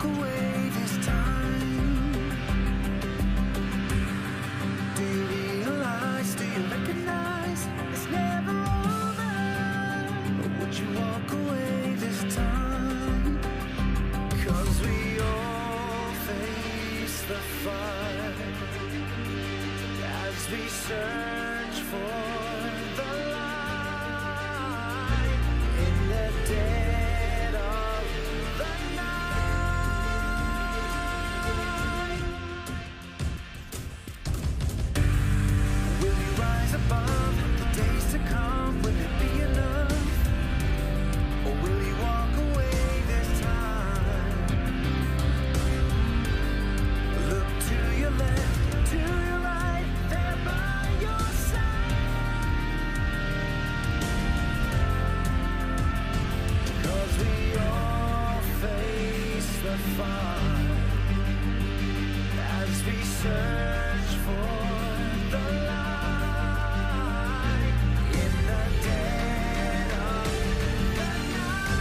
walk away this time? Do you realize, do you recognize it's never over? Or would you walk away this time? 'Cause we all face the fire as we search for the light in the dead of the night. Will you rise above the days to come? Will it be enough? Or will you walk away this time? Look to your left, to your right, there by your side. 'Cause we all face the fire as we search for the light in the dead of the night.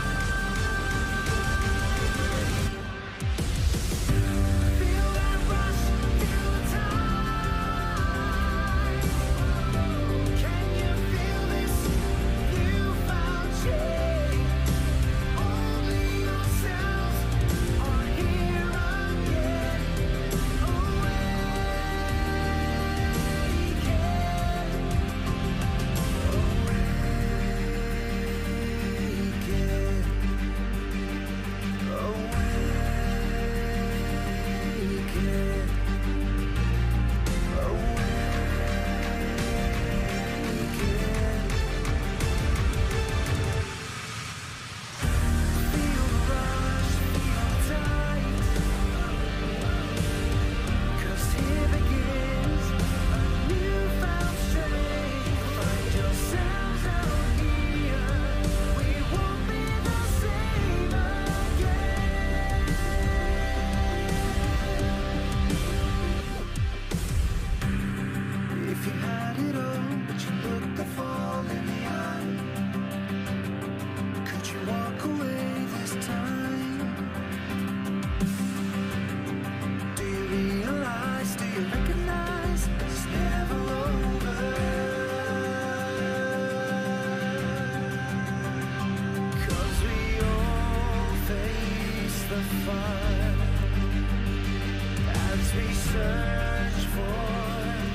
Feel that rush, feel the time. Can you feel this? You found change. Only yourselves are here again. If you had it all, but you looked the fall in the eye, could you walk away this time? Do you realize, do you recognize it's never over? 'Cause we all face the fire as we search for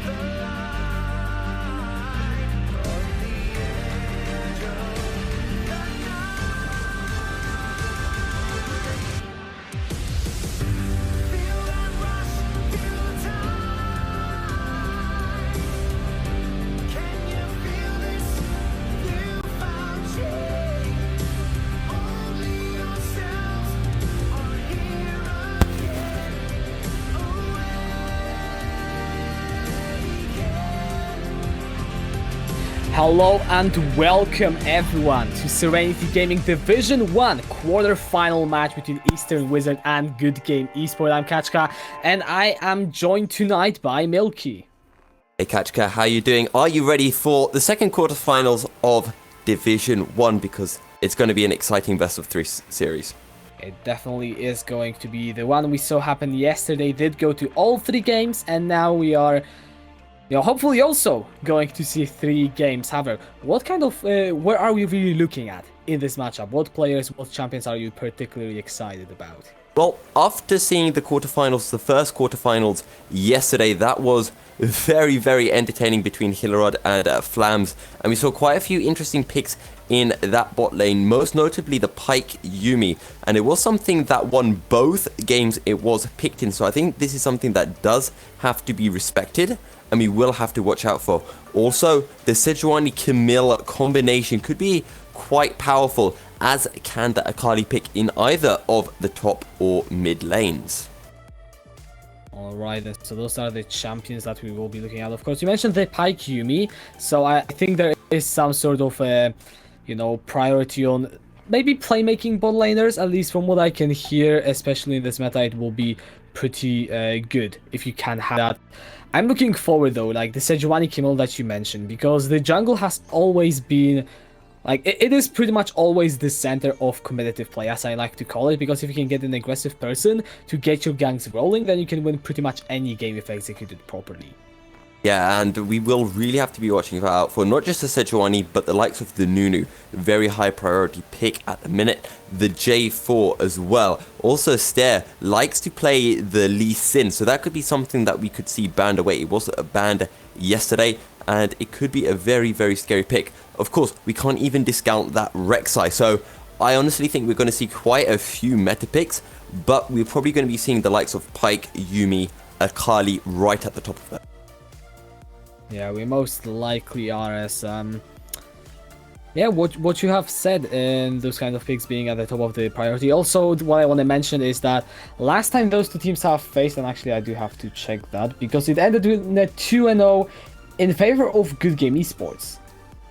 the light on the edge of the night. Feel that rush, feel the time. Can you feel this? You found change. Only yourselves are here again. Hello and welcome everyone to Serenity Gaming Division 1 quarter-final match between Eastern Wizard and Good Game Esport. I'm Kachka and I am joined tonight by Milky. Hey Kachka, how you doing? Are you ready for the second quarterfinals of Division 1? Because it's going to be an exciting best of 3 series. It definitely is going to be. The one we saw happen yesterday did go to all 3 games, and now we are hopefully also going to see 3 games. However, what kind of, where are we really looking at in this matchup? What players, what champions are you particularly excited about? Well, after seeing the quarterfinals, the first quarterfinals yesterday, that was very, very entertaining between Hillerod and Flams. And we saw quite a few interesting picks in that bot lane, most notably the Pyke Yuumi. And it was something that won both games it was picked in. So I think this is something that does have to be respected, and we will have to watch out for. Also, the Sejuani Camille combination could be quite powerful, as can the Akali pick in either of the top or mid lanes. Alright, so those are the champions that we will be looking at. Of course, you mentioned the Pyke Yuumi, so I think there is some sort of, priority on maybe playmaking bot laners, at least from what I can hear, especially in this meta. It will be pretty good if you can have that. I'm looking forward though, like the Sejuani Camille that you mentioned, because the jungle has always been Like, it is pretty much always the center of competitive play, as I like to call it, because if you can get an aggressive person to get your ganks rolling, then you can win pretty much any game if executed properly. Yeah, and we will really have to be watching out for not just the Sejuani, but the likes of the Nunu. Very high priority pick at the minute. The J4 as well. Also, Stair likes to play the Lee Sin, so that could be something that we could see banned away. It was banned yesterday, and it could be a very, very scary pick. Of course, we can't even discount that Rek'Sai, so I honestly think we're going to see quite a few meta picks, but we're probably going to be seeing the likes of Pyke, Yuumi, Akali right at the top of that. Yeah, we most likely are, as yeah, what you have said in those kind of picks being at the top of the priority. Also, what I want to mention is that last time those two teams have faced, and actually I do have to check that, because it ended with a 2-0 in favor of Good Game Esports.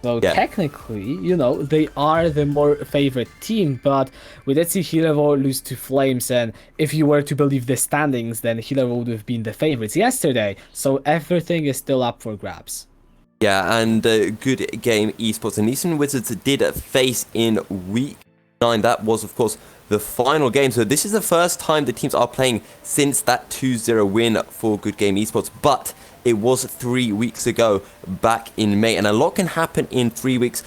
So yeah, technically, you know, they are the more favorite team, but we did see Hilevo lose to Flames, and if you were to believe the standings, then Hilevo would have been the favorites yesterday. So everything is still up for grabs. Yeah, and Good Game Esports and Eastern Wizards did face in week 9. That was, of course, the final game. So this is the first time the teams are playing since that 2-0 win for Good Game Esports. But it was 3 weeks ago, back in May. And a lot can happen in 3 weeks.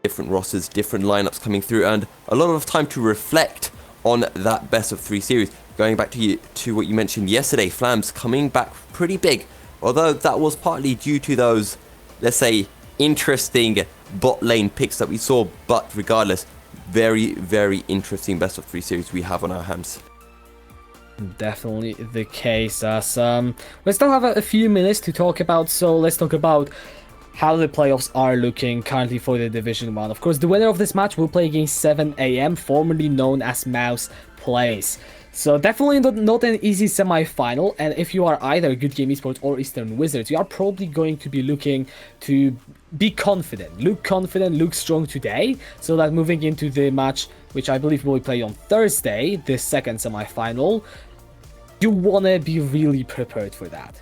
Different rosters, different lineups coming through, and a lot of time to reflect on that best of 3 series. Going back to what you mentioned yesterday, Flams coming back pretty big. Although that was partly due to those, let's say, interesting bot lane picks that we saw. But regardless, very, very interesting best of 3 series we have on our hands. Definitely the case. As we still have a few minutes to talk about, so let's talk about how the playoffs are looking currently for the Division 1. Of course, the winner of this match will play against 7 AM, formerly known as Mouse Plays. So definitely not an easy semi-final, and if you are either Good Game Esports or Eastern Wizards, you are probably going to be looking to be confident. Look strong today, so that moving into the match, which I believe will be played on Thursday, the second semi-final, you want to be really prepared for that.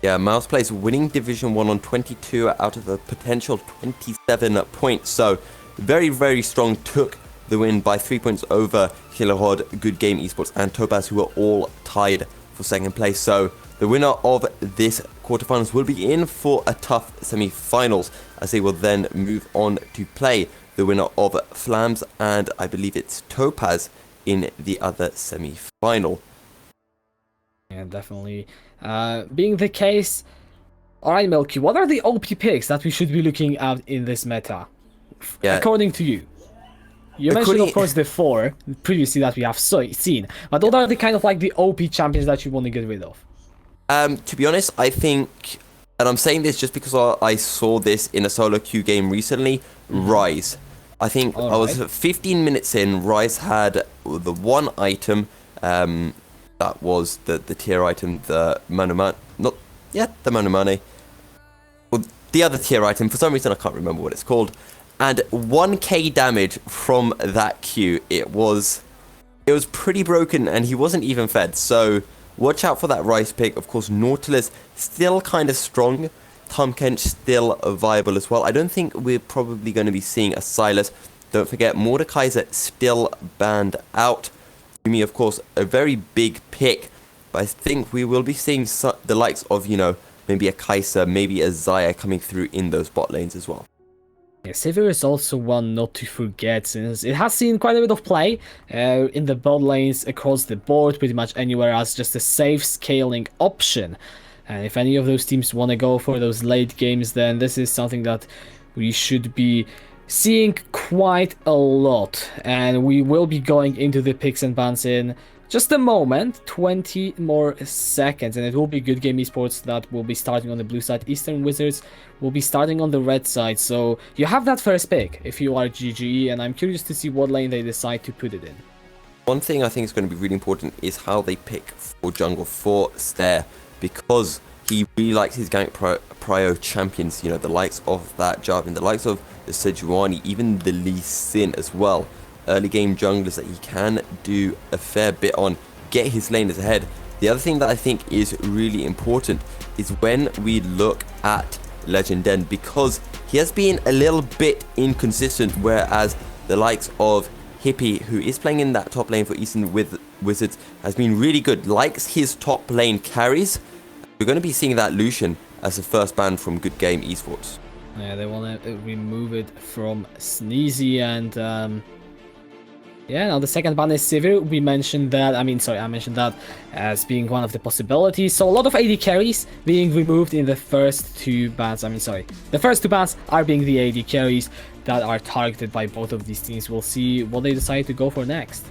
Yeah, Mouse Plays winning Division 1 on 22 out of a potential 27 points. So very, very strong. Took the win by 3 points over Hillerod, Good Game Esports, and Topaz, who are all tied for second place. So the winner of this quarterfinals will be in for a tough semi-finals, as they will then move on to play the winner of Flams and I believe it's Topaz in the other semi-final. Yeah, definitely being the case. Alright, Milky, what are the OP picks that we should be looking at in this meta? Yeah. According to you. You mentioned, of course, the 4 previously that we have seen, but what are the kind of like the OP champions that you want to get rid of? To be honest, I think, and I'm saying this just because I saw this in a solo queue game recently, Rise. I think I was 15 minutes in, Rise had the one item, that was the tier item, the Manumane, the Manumane. Well, the other tier item, for some reason I can't remember what it's called. And 1k damage from that Q. It was pretty broken, and he wasn't even fed. So watch out for that Rice pick. Of course, Nautilus still kind of strong. Tom Kench still viable as well. I don't think we're probably going to be seeing a Silas. Don't forget, Mordekaiser still banned out. Yuumi, of course, a very big pick. But I think we will be seeing the likes of, you know, maybe a Kai'Sa, maybe a Xayah coming through in those bot lanes as well. Yeah, Sivir is also one not to forget, since it has seen quite a bit of play in the bot lanes across the board, pretty much anywhere as just a safe scaling option. And if any of those teams want to go for those late games, then this is something that we should be seeing quite a lot. And we will be going into the picks and bans in just a moment, 20 more seconds, and it will be Good Game Esports that will be starting on the blue side. Eastern Wizards will be starting on the red side, so you have that first pick if you are GGE, and I'm curious to see what lane they decide to put it in. One thing I think is going to be really important is how they pick for jungle for Stair, because he really likes his gank prio champions, you know, the likes of that Jarvan, the likes of the Sejuani, even the Lee Sin as well. Early game junglers that he can do a fair bit on, get his laners ahead. The other thing that I think is really important is when we look at Legend Den, because he has been a little bit inconsistent, whereas the likes of Hippie, who is playing in that top lane for Eastern Wizards, has been really good, likes his top lane carries. We're going to be seeing that Lucian as the first ban from Good Game Esports. Yeah, they want to remove it from Sneezy, and yeah, now the second ban is Sivir. We mentioned that, I mentioned that as being one of the possibilities. So a lot of AD carries being removed in the first two bans. The first two bans are being the AD carries that are targeted by both of these teams. We'll see what they decide to go for next.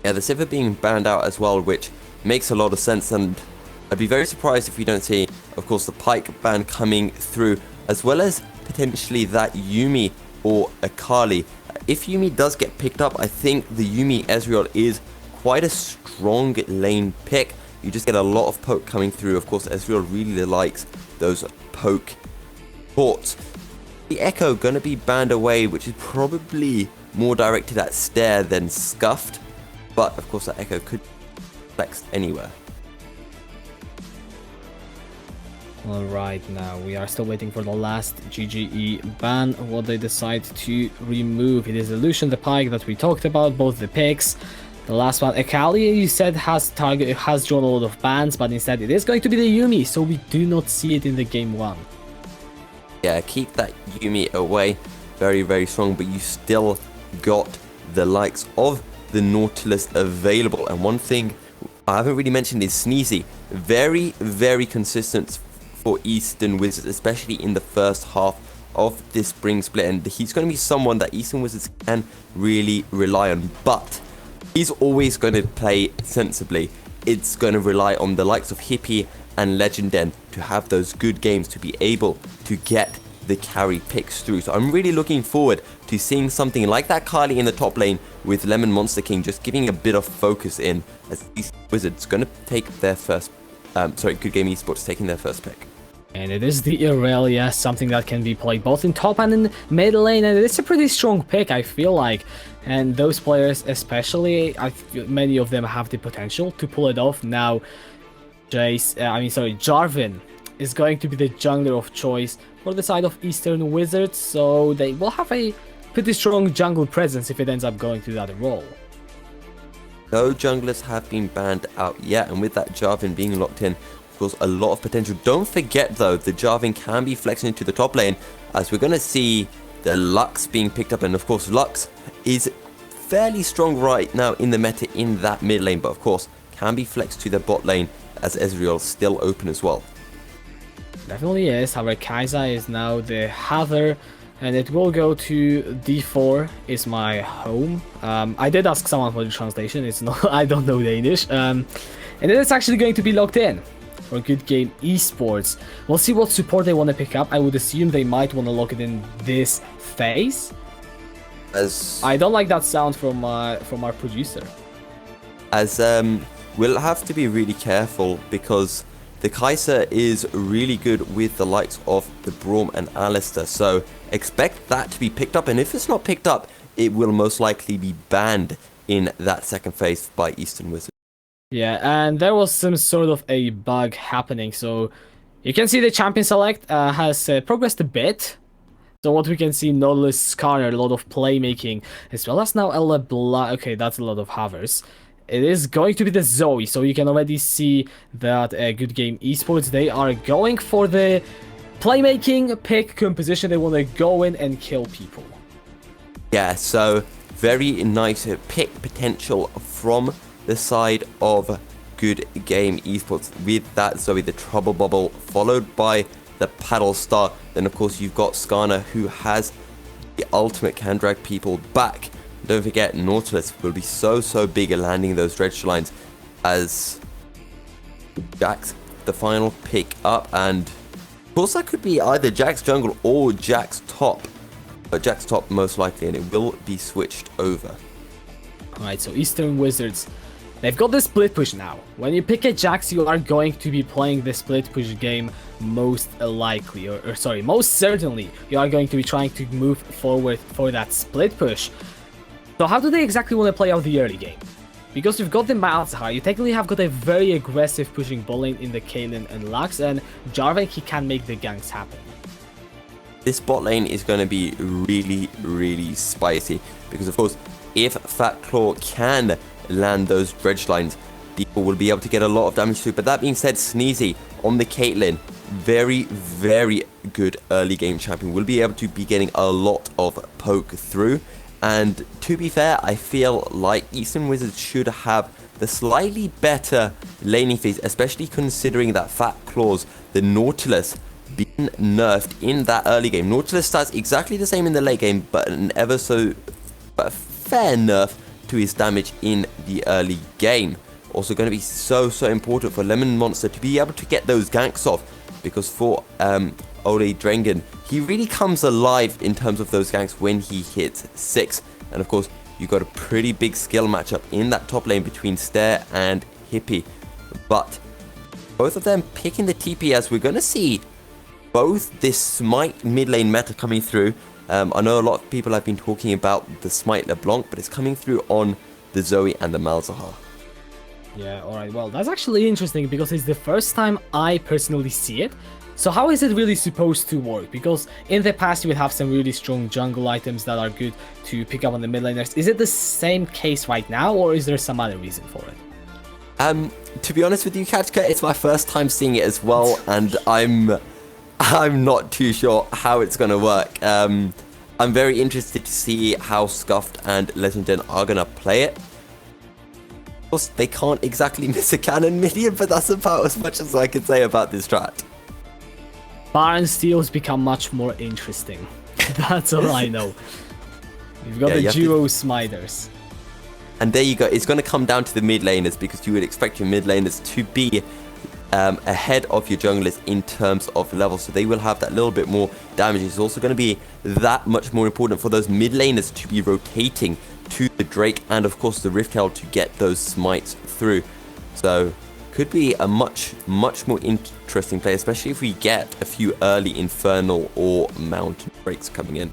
Yeah, the Sivir being banned out as well, which makes a lot of sense, and I'd be very surprised if we don't see, of course, the Pyke ban coming through, as well as potentially that Yuumi or Akali. If Yuumi does get picked up, I think the Yuumi Ezreal is quite a strong lane pick. You just get a lot of poke coming through. Of course, Ezreal really likes those poke ports. The Echo going to be banned away, which is probably more directed at Stare than Scuffed. But, of course, that Echo could flex anywhere. Alright, now we are still waiting for the last GGE ban, what they decide to remove. It is the Lucian, the Pyke that we talked about, both the picks. The last one, Akali, you said has drawn a lot of bans, but instead it is going to be the Yuumi, so we do not see it in the game 1. Yeah, keep that Yuumi away, very, very strong, but you still got the likes of the Nautilus available. And one thing I haven't really mentioned is Sneezy, very, very consistent for Eastern Wizards, especially in the first half of this spring split, and he's going to be someone that Eastern Wizards can really rely on, but he's always going to play sensibly. It's going to rely on the likes of Hippie and Legend Den to have those good games, to be able to get the carry picks through. So I'm really looking forward to seeing something like that Kali in the top lane with Lemon Monster King just giving a bit of focus in, as Eastern Wizards going to take their first Good Game Esports taking their first pick. And it is the Irelia, something that can be played both in top and in mid lane, and it's a pretty strong pick, I feel like. And those players especially, many of them have the potential to pull it off. Now, Jarvan is going to be the jungler of choice for the side of Eastern Wizards, so they will have a pretty strong jungle presence if it ends up going to that role. No junglers have been banned out yet, and with that Jarvan being locked in, a lot of potential. Don't forget though, the Jarvan can be flexing into the top lane, as we're going to see the Lux being picked up, and of course Lux is fairly strong right now in the meta in that mid lane, but of course can be flexed to the bot lane as Ezreal's still open as well. Definitely is. However, Kai'Sa is now the Haver, and it will go to D4 is my home. I did ask someone for the translation. It's not, I don't know Danish, and then it's actually going to be locked in for Good Game Esports. We'll see what support they want to pick up. I would assume they might want to lock it in this phase. As I don't like that sound from our producer. As we'll have to be really careful, because the Kai'Sa is really good with the likes of the Braum and Alistair, so expect that to be picked up, and if it's not picked up, it will most likely be banned in that second phase by Eastern Wizards. Yeah, and there was some sort of a bug happening, so you can see the champion select has progressed a bit. So what we can see, Nautilus, Skarner, a lot of playmaking, as well as now Ella Bla. Okay, that's a lot of Havers. It is going to be the Zoe, so you can already see that Good Game Esports, they are going for the playmaking pick composition. They want to go in and kill people. Yeah, so very nice pick potential from the side of Good Game Esports with that Zoe, the Trouble Bubble, followed by the Paddle Star. Then of course you've got Skarner, who has the ultimate, can drag people back. Don't forget, Nautilus will be so big at landing those dredge lines, as Jax the final pick up, and of course that could be either Jax jungle or Jax top, but Jax top most likely, and it will be switched over. Alright, so Eastern Wizards, they've got the split push now. When you pick a Jax, you are going to be playing the split push game most likely, or sorry, most certainly. You are going to be trying to move forward for that split push. So how do they exactly want to play out the early game? because you've got the Malzahar, you technically have got a very aggressive pushing bot lane in the Caitlyn and Lux, and Jarvan, he can make the ganks happen. This bot lane is going to be really, really spicy, because of course, if Fat Claw can land those dredge lines, people will be able to get a lot of damage through. But that being said, Sneezy on the Caitlyn, very, very good early game champion, will be able to be getting a lot of poke through. And to be fair, I feel like Eastern Wizards should have the slightly better laning phase, especially considering that Fat Claws, the Nautilus, being nerfed in that early game. Nautilus starts exactly the same in the late game, but an ever so fair nerf to his damage in the early game. Also going to be so important for Lemon Monster to be able to get those ganks off, because for Ole Drengen, he really comes alive in terms of those ganks when he hits 6. And of course, you've got a pretty big skill matchup in that top lane between Stare and Hippie. But both of them picking the TP, as we're going to see both this Smite mid lane meta coming through. I know a lot of people have been talking about the Smite LeBlanc, but it's coming through on the Zoe and the Malzahar. Yeah, alright, well, that's actually interesting because it's the first time I personally see it. So how is it really supposed to work? Because in the past you would have some really strong jungle items that are good to pick up on the mid laners. Is it the same case right now, or is there some other reason for it? To be honest with you, Kachka, it's my first time seeing it as well, and I'm not too sure how it's going to work. I'm very interested to see how Scuffed and Legend are going to play it. Of course, they can't exactly miss a cannon minion, but that's about as much as I can say about this strat. Baron Steel's become much more interesting. That's all I know. You've got the duo Smiters. And there you go. It's going to come down to the mid laners, because you would expect your mid laners to be ahead of your junglers in terms of level, so they will have that little bit more damage. It's also going to be that much more important for those mid laners to be rotating to the Drake and of course the Rift Herald to get those smites through. So could be a much more interesting play, especially if we get a few early Infernal or Mountain Breaks coming in.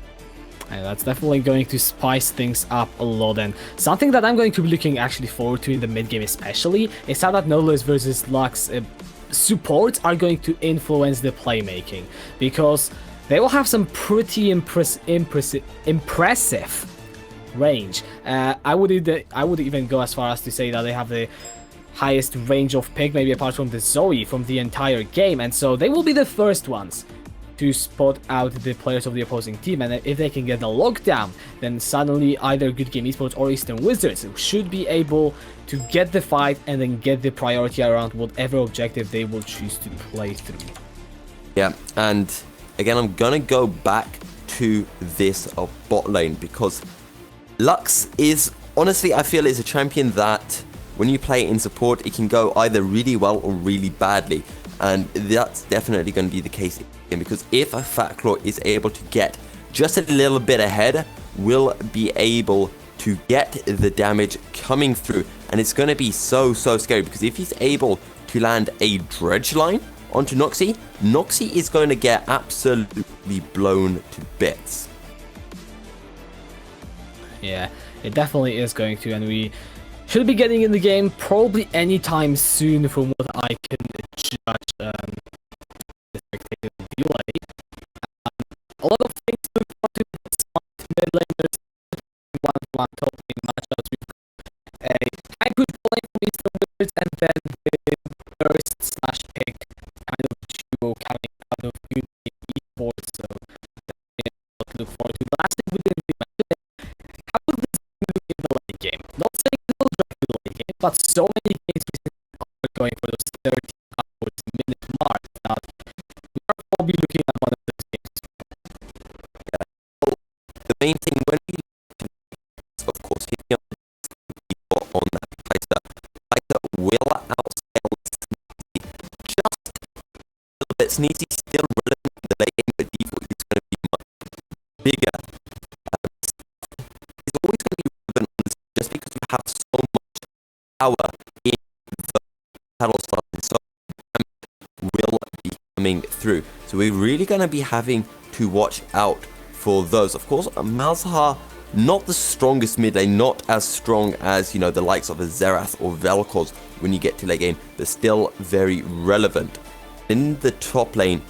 And that's definitely going to spice things up a lot, and something that I'm going to be looking actually forward to in the mid game especially is how that Nautilus versus Lux supports are going to influence the playmaking, because they will have some pretty impressive range. I would even go as far as to say that they have the highest range of pick, maybe apart from the Zoe, from the entire game, and so they will be the first ones to spot out the players of the opposing team. And if they can get the lockdown, then suddenly either Good Game Esports or Eastern Wizards should be able to get the fight and then get the priority around whatever objective they will choose to play through. Yeah, and again, I'm gonna go back to this bot lane, because Lux is, honestly, I feel is a champion that when you play in support, it can go either really well or really badly. And that's definitely going to be the case, because if a Fat Claw is able to get just a little bit ahead, we'll be able to get the damage coming through. And it's going to be so scary, because if he's able to land a dredge line onto Noxie, Noxie is going to get absolutely blown to bits. Yeah, it definitely is going to, and we should be getting in the game probably anytime soon from what I can judge the spectator delay. A lot of things to look forward to, but Smite mid laners, one top lane matchups. We've got a high push ball lane from Eastern Wizards, and then the burst slash pick kind of duo coming out of Good Game Esports, so that's what to look forward to. But lastly, we didn't mention it. How will this look in the late game? Not saying it will drop in the late game, but so many games are going for those 30 hours minute mark that we are probably looking at one of those games. Yeah. Well, the main thing when we look at, of course, hitting on that Kaiser will outscale Sneezy just a little bit. Sneezy still relevant in the late game, but default is going to be much bigger. It's always going to be relevant just because you have so much power in the paddle start, and so will be coming through. So we're really going to be having to watch out for those. Of course, Malzahar not the strongest mid lane, not as strong as, you know, the likes of a Xerath or Vel'Koz when you get to late game, but still very relevant. In the top lane,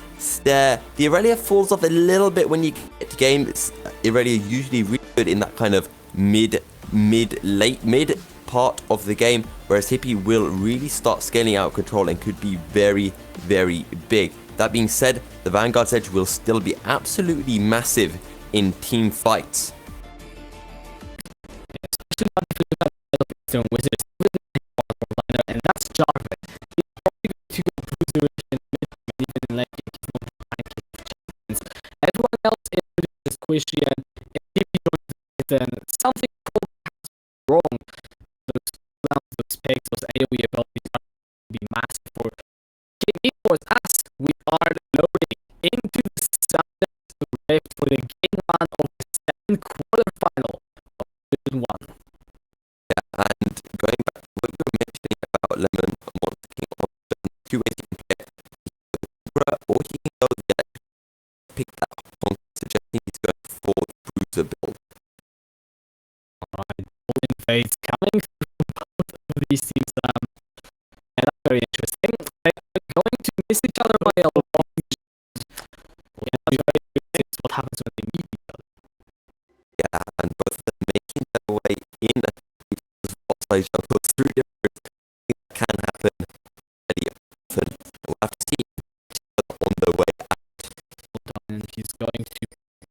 the Irelia falls off a little bit when you get to game. Irelia usually really good in that kind of mid part of the game, whereas Hippie will really start scaling out control and could be very, very big. That being said, the Vanguard's edge will still be absolutely massive in team fights. Wizards, and that's Jarvan. He's probably going to go through duration even in late game. Everyone else is squishy, and if you don't something wrong, those picks, those AoE abilities are going to be massive for King Esports as we are loading into the Southern Rift for the game one of the second quarterfinal of Season 1. And going back to what you were mentioning about Lemon Monster King, two ways you can get Bruh, or he can go there, pick that up, suggesting he's going for the Bruiser build. Alright, all invades coming through both of these teams, and that's very interesting. They're going to miss each other by a long what happens when they meet each other. Yeah, and both of them making their way in outside jumpers through different things that can happen very often. We'll have to see on the way out. And he's going to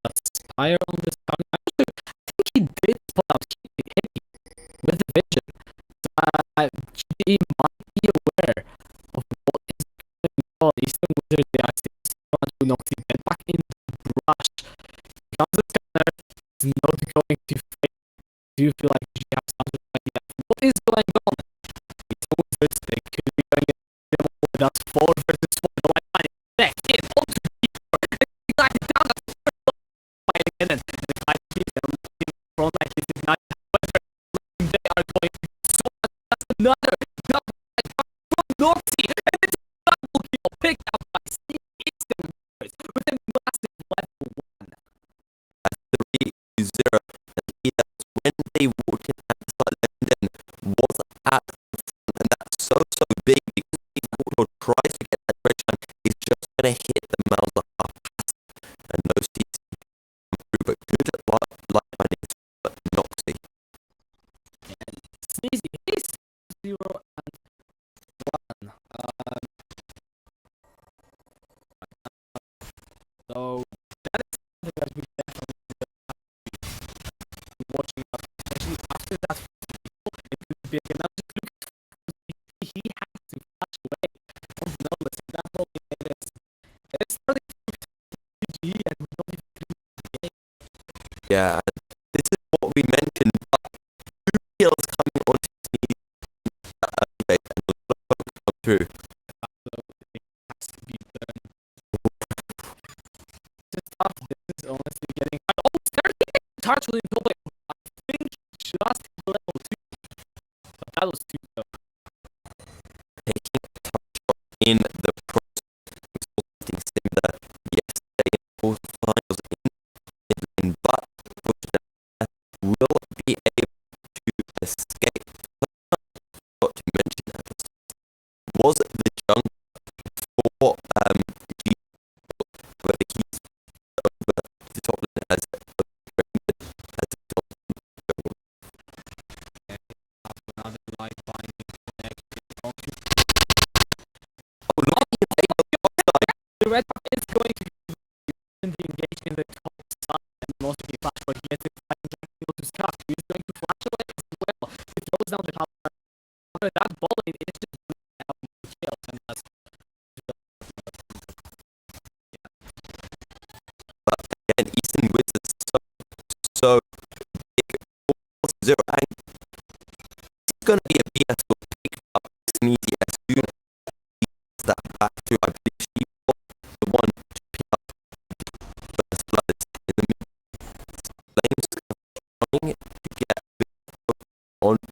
aspire on this turn. I think he did pull out Hippie with the vision. So GE might be aware of what is going on. Eastern Wizards, they actually trying to knock the head back in the brush. Comes the scanner, is not going to fail. Do you feel like GE have something idea of what is going on? Eastern Wizards, they could be going with us 4 versus 4. The line fighting next in onto D4. Ignited down, that's fighting in and the fight keeps them looking front like this ignited. However, they are going to so much. That's another double from Northsea, and it's a double kill picked up by Eastern Wizards with a massive level 1. At 3-0, and when they walked in at the start, London was at the front, and that's so big because if Porto tries to get that pressure, he's just going to hit the mouse up and no CC come through, but good light finding, but not see. And Sneezy is 0 and 1. So that is something that we definitely be watching out, especially after that. It could be again. Now just look at he has to flash away from the numbers. That's all it is. It's starting to GG and we don't even do the game. Yeah, this is what we mentioned, but 2 kills coming onto Sneeze and a lot of folks come through. So it has to be done. Just tough. This is honestly getting almost 30 charge with the way. I think just level 2. But that was 2 though. Taking a touch in the process. We saw something similar yesterday in the quarterfinals in Midland, but will be able to escape. Not to mention at the start was the jungle for G, where the keys over the top lane as a Another light binding connected onto the red buff is going to engage in the top side and most of the flash where he gets it to Scott. He's going to flash away as well. He throws down the top. That ball lane is just out kills and that's but again, Eastern Wizards so big 0 and it's going to be a BS will pick up Sneezy as soon as he gets that back to, I believe she was the one to pick up the first blood in the mid. Flames trying to get a bit onto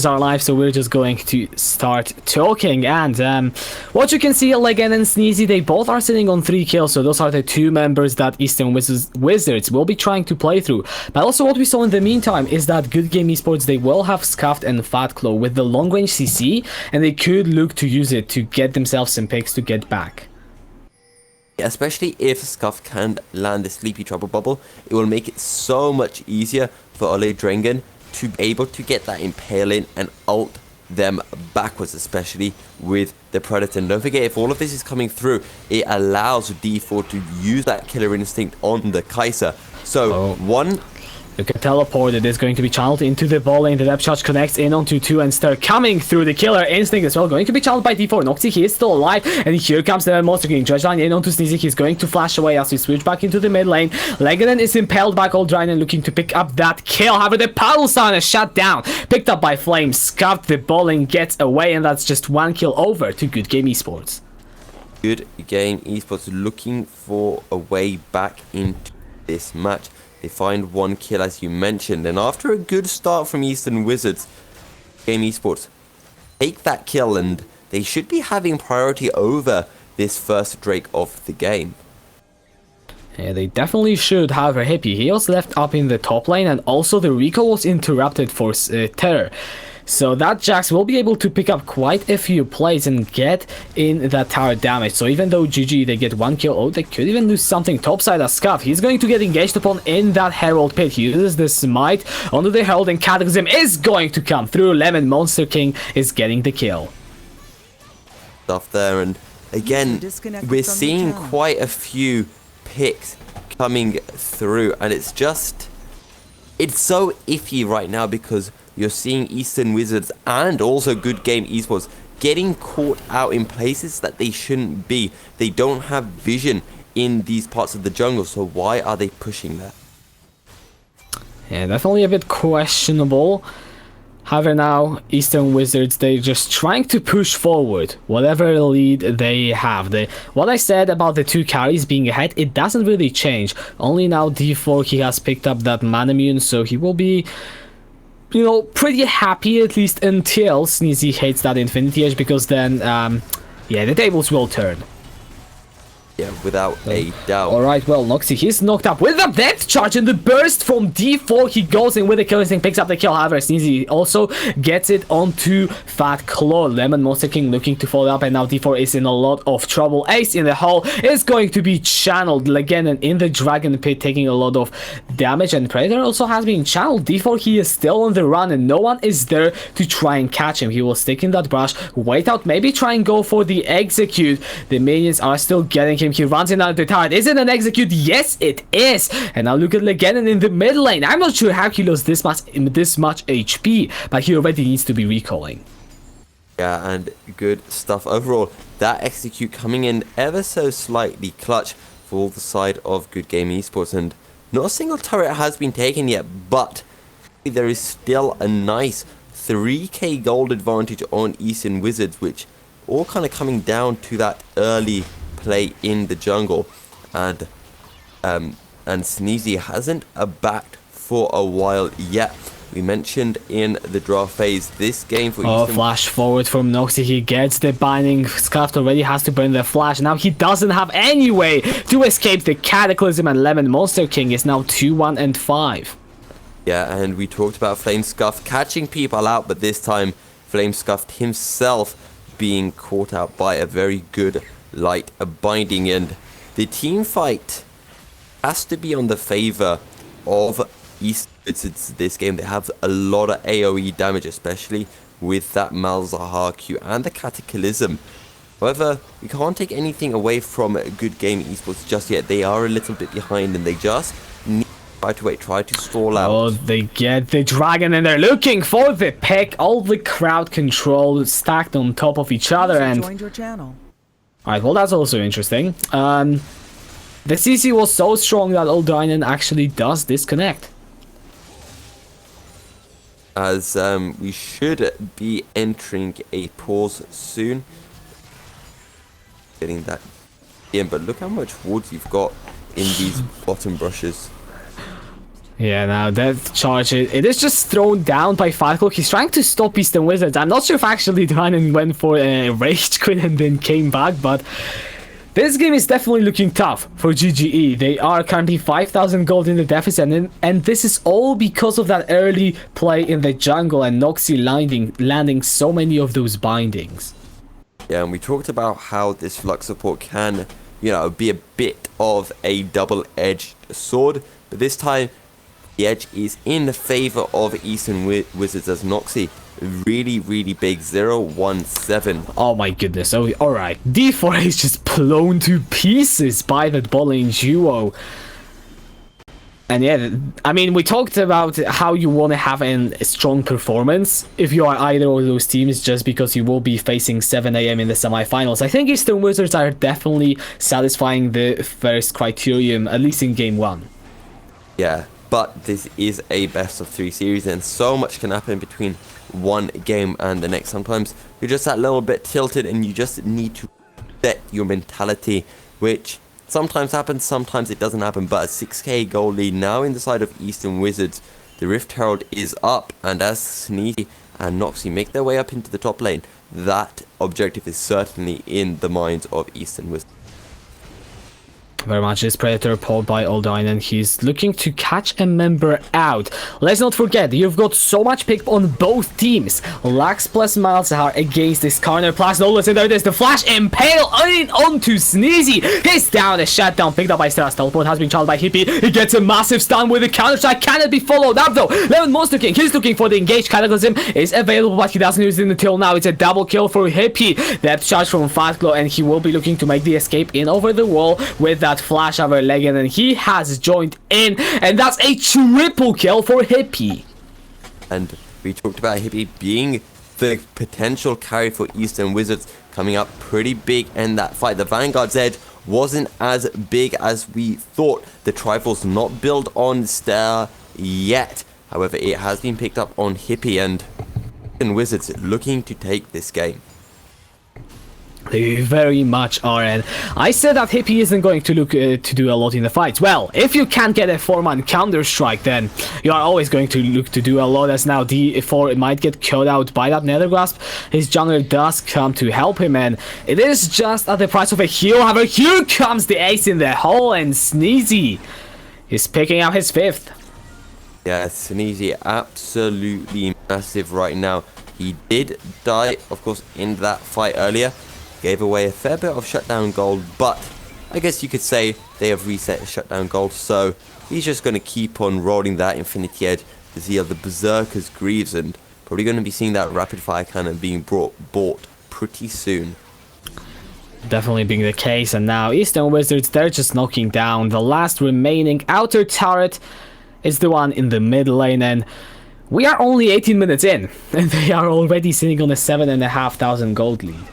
viewers are live, so we're just going to start talking. And what you can see, Legend and Sneezy, they both are sitting on 3 kills, so those are the 2 members that Eastern Wizards will be trying to play through. But also what we saw in the meantime is that Good Game Esports, they will have Scuffed and Fat Claw with the long range CC, and they could look to use it to get themselves some picks to get back. Especially if Scuff can land the Sleepy Trouble Bubble, it will make it so much easier for Ole Drengen to be able to get that Impale in and ult them backwards, especially with the Predator. And don't forget, if all of this is coming through, it allows D4 to use that Killer Instinct on the Kaiser. So, Look at teleport. It is going to be channeled into the ball lane. The depth charge connects in onto 2 and start coming through the Killer Instinct as well. Going to be channeled by D4. Noxy, he is still alive. And here comes the Monster King. Dredge line in onto Sneezy. He's going to flash away as we switch back into the mid lane. Legenden is impaled by Goldrainen, looking to pick up that kill. However, the Paddle Sound is shut down. Picked up by Flames. Scuffed, the ball lane gets away. And that's just 1 kill over to Good Game Esports. Good Game Esports looking for a way back into this match. They find 1 kill, as you mentioned, and after a good start from Eastern Wizards, Game Esports take that kill, and they should be having priority over this first Drake of the game. Yeah, they definitely should. However, Hippie, he was left up in the top lane, and also the recall was interrupted for Terror. So that Jax will be able to pick up quite a few plays and get in that tower damage. So even though GG, they get 1 kill, they could even lose something topside as Scuff. He's going to get engaged upon in that Herald pit. He uses the smite onto the Herald, and Cataclysm is going to come through. Lemon Monster King is getting the kill. Stuff there, and again, we're seeing quite a few picks coming through, and it's so iffy right now because you're seeing Eastern Wizards and also Good Game Esports getting caught out in places that they shouldn't be. They don't have vision in these parts of the jungle, so why are they pushing that? Yeah, definitely a bit questionable. However, now Eastern Wizards, they're just trying to push forward whatever lead they have. What I said about the 2 carries being ahead, it doesn't really change. Only now D4, he has picked up that Manamune, so he will be, you know, pretty happy, at least until Sneezy hates that Infinity Edge, because then, yeah, the tables will turn. Yeah, without a doubt. Alright, well, Noxy, he's knocked up with the depth charge and the burst from D4. He goes in with the Killer Instinct, picks up the kill. However, Sneezy also gets it onto Fat Claw. Lemon Monster King looking to follow up, and now D4 is in a lot of trouble. Ace in the hole is going to be channeled. Legend in the Dragon Pit taking a lot of damage, and Predator also has been channeled. D4, he is still on the run, and no one is there to try and catch him. He will stick in that brush, wait out, maybe try and go for the execute. The minions are still getting him. He runs in out the tower. Is it an execute? Yes, it is. And now look at Legenden in the mid lane. I'm not sure how he lost this much HP, but he already needs to be recalling. Yeah, and good stuff overall. That execute coming in ever so slightly clutch for the side of Good Game Esports, and not a single turret has been taken yet, but there is still a nice 3k gold advantage on Eastern Wizards, which all kind of coming down to that early play in the jungle, and Sneezy hasn't backed for a while yet. We mentioned in the draft phase this game for Eastern. Flash forward from Noxy. He gets the binding. Scuffed already has to burn the flash. Now he doesn't have any way to escape the Cataclysm, and Lemon Monster King is now 2-1 and 5. Yeah, and we talked about Flame Scuff catching people out, but this time Flame Scuffed himself being caught out by a very good light binding, and the team fight has to be on the favor of East Wizards this game. They have a lot of AoE damage, especially with that Malzahar Q and the Cataclysm. However, we can't take anything away from Good Game Esports just yet. They are a little bit behind, and they just need to try to stall out. Oh, they get the dragon, and they're looking for the pick. All the crowd control stacked on top of each other, and joined your channel. Alright, well, that's also interesting. The CC was so strong that Goldrainen actually does disconnect. As we should be entering a pause soon. Getting that in, but look how much wood you've got in these bottom brushes. Yeah, now that charge, it is just thrown down by Fatclock. He's trying to stop Eastern Wizards. I'm not sure if actually Dynan went for a rage quit and then came back, but this game is definitely looking tough for GGE. They are currently 5,000 gold in the deficit, and this is all because of that early play in the jungle and Noxy landing so many of those bindings. Yeah, and we talked about how this Flux support can, you know, be a bit of a double-edged sword, but this time the edge is in favor of Eastern Wizards as Noxy. Really, really big 0-1-7. Oh my goodness. Oh, alright. D4 is just blown to pieces by that bot lane duo. And yeah, I mean, we talked about how you want to have a strong performance if you are either of those teams, just because you will be facing 7 AM in the semifinals. I think Eastern Wizards are definitely satisfying the first criterion, at least in game 1. Yeah, but this is a best of 3 series, and so much can happen between one game and the next. Sometimes you're just that little bit tilted and you just need to set your mentality, which sometimes happens, sometimes it doesn't happen. But a 6k goal lead now in the side of Eastern Wizards. The Rift Herald is up, and as Sneaky and Noxy make their way up into the top lane, that objective is certainly in the minds of Eastern Wizards. Very much is Predator pulled by Oldine, and he's looking to catch a member out. Let's not forget, you've got so much pick on both teams. Lax plus Malzahar against this corner. Plus, no, listen, there it is. The flash impale onto Sneezy. He's down, a shutdown picked up by Steras. Teleport has been charged by Hippie. He gets a massive stun with a counter strike. Can it be followed up though? Lemon Monster King, he's looking for the engaged Cataclysm. Is available, but he doesn't use it until now. It's a double kill for Hippie. Depth charge from Fatclaw, and he will be looking to make the escape in over the wall with that flash over Legend, and he has joined in, and that's a triple kill for Hippie. And we talked about Hippie being the potential carry for Eastern Wizards, coming up pretty big in that fight. The Vanguard's edge wasn't as big as we thought. The Trifle's not built on Star yet. However, it has been picked up on Hippie, and Eastern Wizards looking to take this game. They very much are, and I said that Hippie isn't going to look to do a lot in the fights. Well, if you can't get a 4-man counter-strike, then you are always going to look to do a lot, as now D4 might get killed out by that Nether Grasp. His jungler does come to help him, and it is just at the price of a heal. However, here comes the ace in the hole, and Sneezy is picking up his 5th. Yeah, Sneezy absolutely massive right now. He did die, of course, in that fight earlier. Gave away a fair bit of shutdown gold, but I guess you could say they have reset his shutdown gold, so he's just going to keep on rolling that Infinity Edge to see the Berserker's Greaves, and probably going to be seeing that rapid fire cannon being bought pretty soon. Definitely being the case, and now Eastern Wizards, they're just knocking down the last remaining outer turret. Is the one in the mid lane, and we are only 18 minutes in, and they are already sitting on a 7,500 gold lead.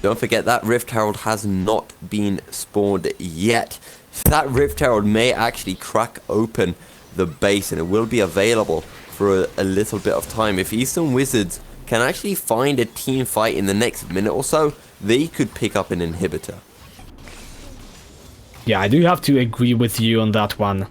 Don't forget that Rift Herald has not been spawned yet. That Rift Herald may actually crack open the base, and it will be available for a little bit of time. If Eastern Wizards can actually find a team fight in the next minute or so, they could pick up an inhibitor. Yeah, I do have to agree with you on that one.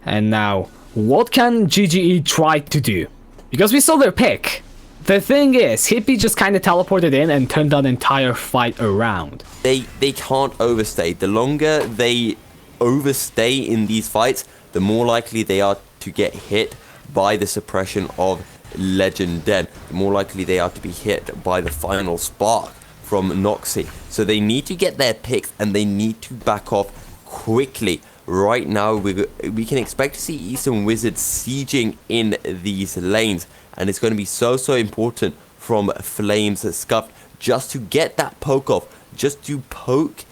And now, what can GGE try to do? Because we saw their pick. The thing is, Hippie just kind of teleported in and turned that entire fight around. They can't overstay. The longer they overstay in these fights, the more likely they are to get hit by the suppression of Legend Den. The more likely they are to be hit by the final spark from Noxy. So they need to get their picks, and they need to back off quickly. Right now, we can expect to see Eastern Wizards sieging in these lanes. And it's going to be so important from Flames Scuffed just to get that poke off, just to poke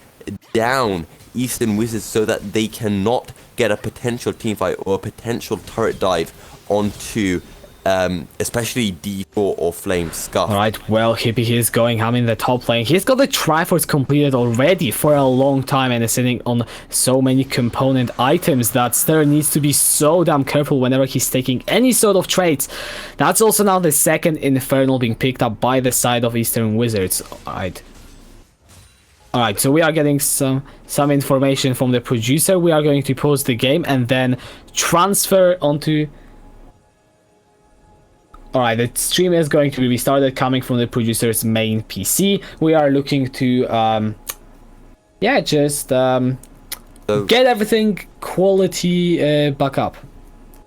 down Eastern Wizards so that they cannot get a potential teamfight or a potential turret dive onto especially D4 or Flame Scuff. Alright, well, Hippie is going ham in the top lane. He's got the Triforce completed already for a long time and is sitting on so many component items that Ster needs to be so damn careful whenever he's taking any sort of trades. That's also now the second Infernal being picked up by the side of Eastern Wizards. Alright. All right, so we are getting some information from the producer. We are going to pause the game and then transfer onto. All right, the stream is going to be restarted, coming from the producer's main PC. We are looking to, yeah, just get everything quality back up.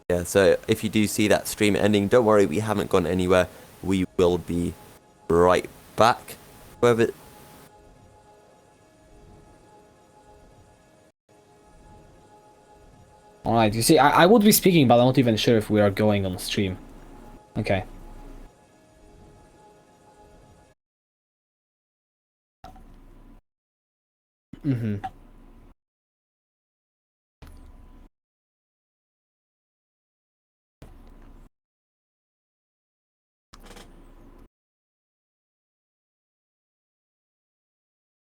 Yeah, so if you do see that stream ending, don't worry, we haven't gone anywhere. We will be right back. However, All right, you see, I would be speaking, but I'm not even sure if we are going on stream. Okay.